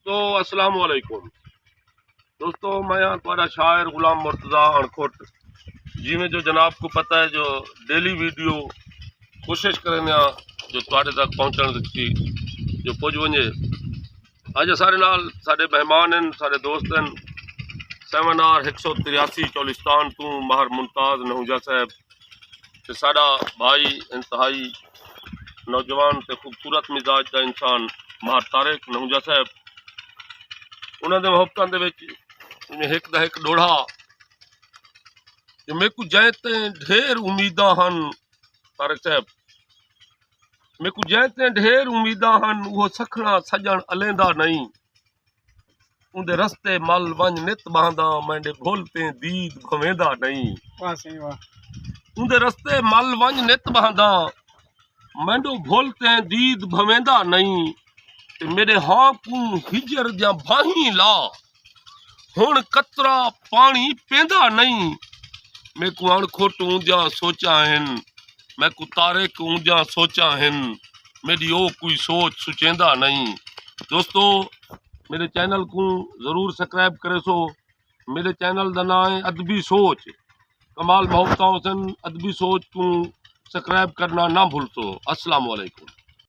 दोस्तों अस्सलाम वालेकुम। दोस्तों मैं यहाँ तुम्हारा शायर गुलाम मुर्तज़ा अणखोट जिमें जो जनाब को पता है जो डेली वीडियो कोशिश करें जो तुम्हारे तक पहुँचने की जो पुज वजे अज सारे नाल सारे मेहमान हैं सारे दोस्त हैं। सेमिनार 183 चौलिस्तान तू महर मुमताज़ नहूजा साहब ते साड़ा भाई इंतहाई नौजवान ते खूबसूरत मिजाज का इंसान महर तारिक नहूजा साहब उन्होंने मुहब्बतों के एक दा एक डोढ़ा जो मेरे को जैते ढेर उम्मीदा हन तारिक साहब मेरे को जैते ढेर उम्मीदा हन वो सखना सजन अलेंदा नहीं उनके रस्ते मल वंज नित बहंदा मैंने भोलते दीद भवेंदा नहीं। वाह सही वाह। उनके रस्ते मल वंज नित बहंदा मैंने भोलते दीद भवेंदा नहीं ते मेरे हाँ को हिजर जा बाही ला हुण कतरा पानी पेंदा नहीं। मैं को अणखोट ऊंजा सोचा हिन मैं को तारिक ऊंजा सोचा हिन मेरी ओ कोई सोच सुचेंदा नहीं। दोस्तों मेरे चैनल को ज़रूर सब्सक्राइब करे सो। मेरे चैनल का नाम है अदबी सोच कमाल मोहब्बतां हुसैन अदबी सोच को सब्सक्राइब करना ना भूल सो। अस्सलाम वालेकुम।